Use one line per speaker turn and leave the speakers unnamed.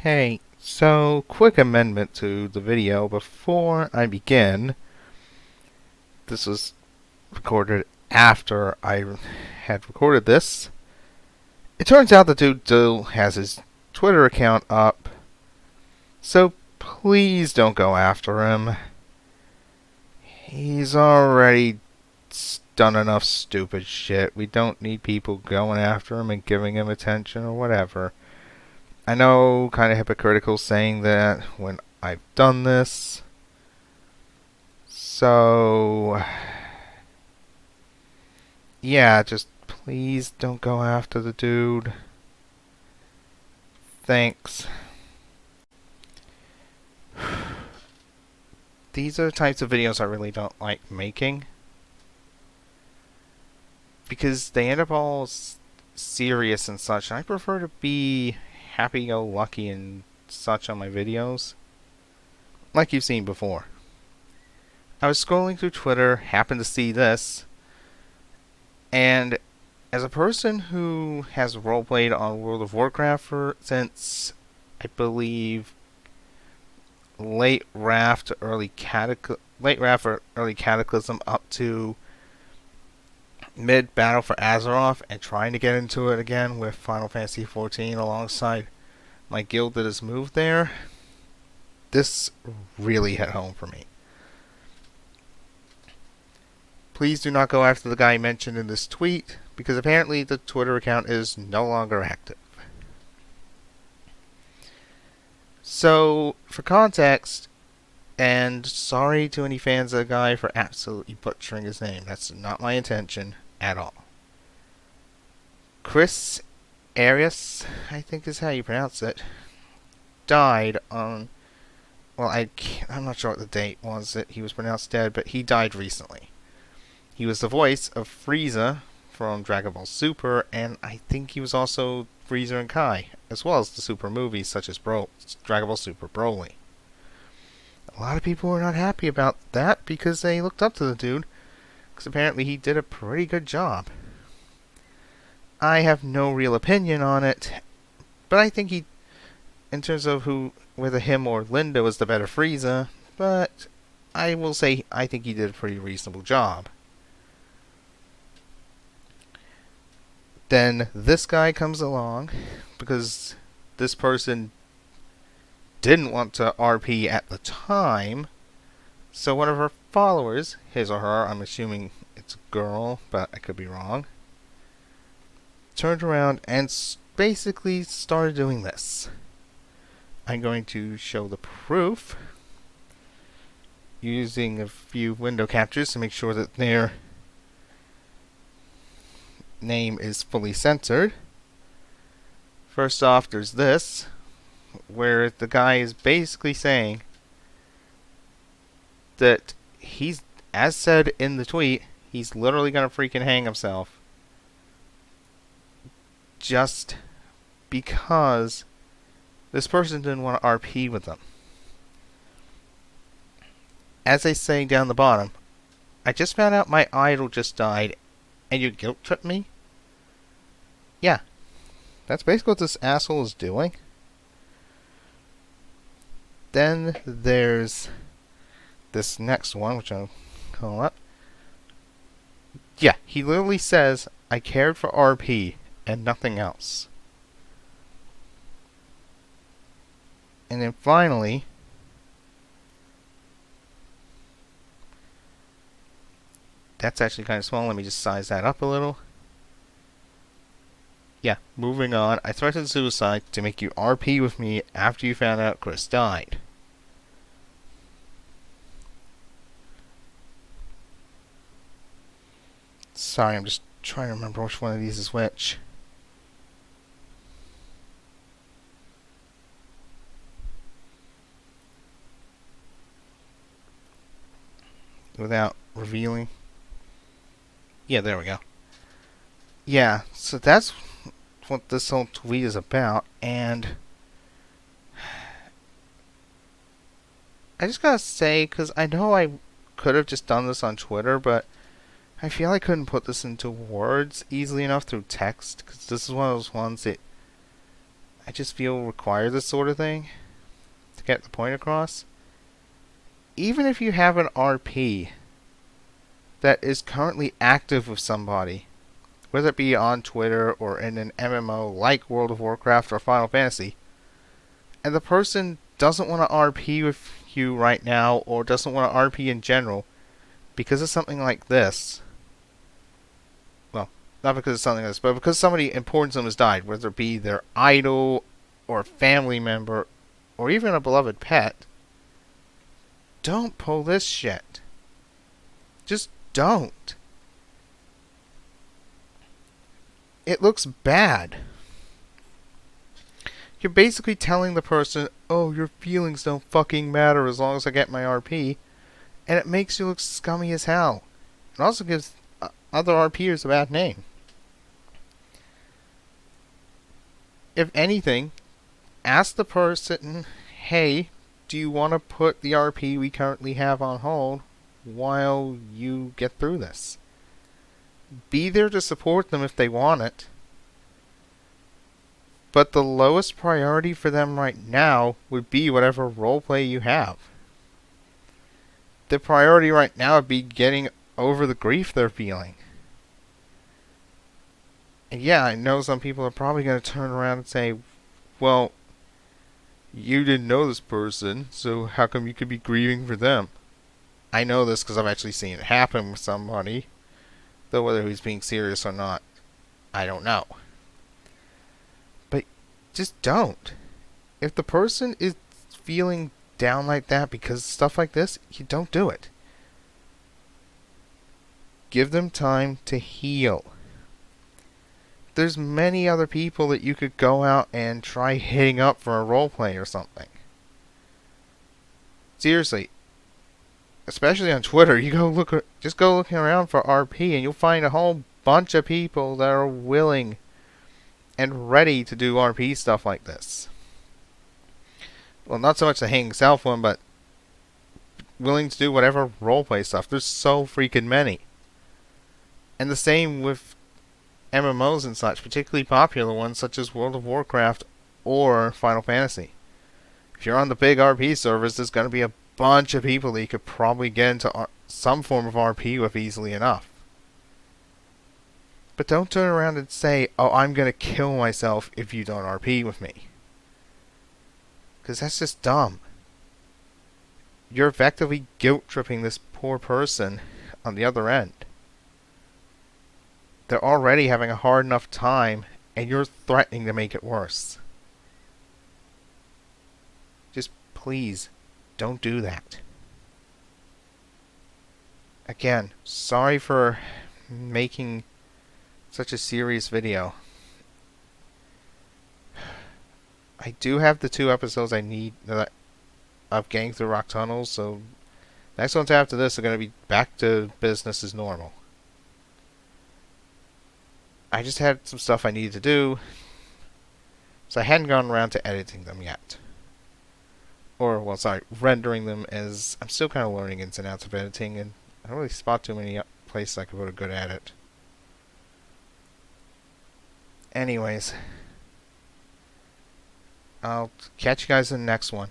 Hey, so quick amendment to the video before I begin. This was recorded after I had recorded this. It turns out the dude still has his Twitter account up, so please don't go after him. He's already done enough stupid shit. We don't need people going after him and giving him attention or whatever. I know, kind of hypocritical saying that when I've done this. So, yeah, just please don't go after the dude. Thanks. These are the types of videos I really don't like making, because they end up all serious and such, and I prefer to be happy-go-lucky and such on my videos, like you've seen before. I was scrolling through Twitter, happened to see this, and as a person who has roleplayed on World of Warcraft since, I believe, late Wrath or early Cataclysm up to mid Battle for Azeroth, and trying to get into it again with Final Fantasy XIV alongside my guild that has moved there, this really hit home for me. Please do not go after the guy mentioned in this tweet, because apparently the Twitter account is no longer active. So, for context, and sorry to any fans of the guy for absolutely butchering his name, that's not my intention at all. Chris Arias, I think is how you pronounce it, died on, well, I'm not sure what the date was that he was pronounced dead, but he died recently. He was the voice of Frieza from Dragon Ball Super, and I think he was also Frieza and Kai, as well as the Super movies such as Dragon Ball Super Broly. A lot of people were not happy about that because they looked up to the dude, because apparently he did a pretty good job. I have no real opinion on it, but I think he, in terms of whether him or Linda was the better Frieza, but I will say I think he did a pretty reasonable job. Then this guy comes along, because this person didn't want to RP at the time, so one of her followers, his or her, I'm assuming it's a girl, but I could be wrong, turned around and basically started doing this. I'm going to show the proof using a few window captures to make sure that their name is fully censored. First off, there's this, where the guy is basically saying that he's, as said in the tweet, he's literally gonna freaking hang himself just because this person didn't want to RP with them. As they say down the bottom, I just found out my idol just died, and you guilt trip me? Yeah, that's basically what this asshole is doing. Then there's this next one, which I'll call up. Yeah, he literally says, I cared for RP and nothing else. And then finally, that's actually kind of small. Let me just size that up a little. Yeah, moving on. I threatened suicide to make you RP with me after you found out Chris died. Sorry, I'm just trying to remember which one of these is which. Without revealing. Yeah, there we go. Yeah, so that's what this whole tweet is about, and I just gotta say, because I know I could have just done this on Twitter, but I feel I couldn't put this into words easily enough through text, because this is one of those ones that I just feel require this sort of thing to get the point across. Even if you have an RP that is currently active with somebody, whether it be on Twitter or in an MMO like World of Warcraft or Final Fantasy, and the person doesn't want to RP with you right now or doesn't want to RP in general because of something like this, well, not because of something like this, but because somebody important to them has died, whether it be their idol or a family member or even a beloved pet, don't pull this shit. Just don't. It looks bad. You're basically telling the person, oh, your feelings don't fucking matter as long as I get my RP, and it makes you look scummy as hell. It also gives other RPers a bad name. If anything, ask the person, hey, do you want to put the RP we currently have on hold while you get through this? Be there to support them if they want it. But the lowest priority for them right now would be whatever roleplay you have. The priority right now would be getting over the grief they're feeling. And yeah, I know some people are probably going to turn around and say, well, you didn't know this person, so how come you could be grieving for them? I know this because I've actually seen it happen with somebody, though whether he's being serious or not, I don't know. But just don't. If the person is feeling down like that because of stuff like this, you don't do it. Give them time to heal. There's many other people that you could go out and try hitting up for a roleplay or something. Seriously, especially on Twitter, you just go looking around for RP and you'll find a whole bunch of people that are willing and ready to do RP stuff like this. Well, not so much the hanging self one, but willing to do whatever roleplay stuff. There's so freaking many. And the same with MMOs and such, particularly popular ones such as World of Warcraft or Final Fantasy. If you're on the big RP servers, there's going to be a bunch of people that you could probably get into some form of RP with easily enough. But don't turn around and say, oh, I'm going to kill myself if you don't RP with me. Because that's just dumb. You're effectively guilt-tripping this poor person on the other end. They're already having a hard enough time, and you're threatening to make it worse. Just please, don't do that. Again, sorry for making such a serious video. I do have the 2 episodes I need of Getting Through Rock Tunnels, so next ones after this are going to be back to business as normal. I just had some stuff I needed to do, so I hadn't gone around to editing them yet. Rendering them, as I'm still kind of learning ins and outs of editing, and I don't really spot too many places I could put a good edit. Anyways, I'll catch you guys in the next one.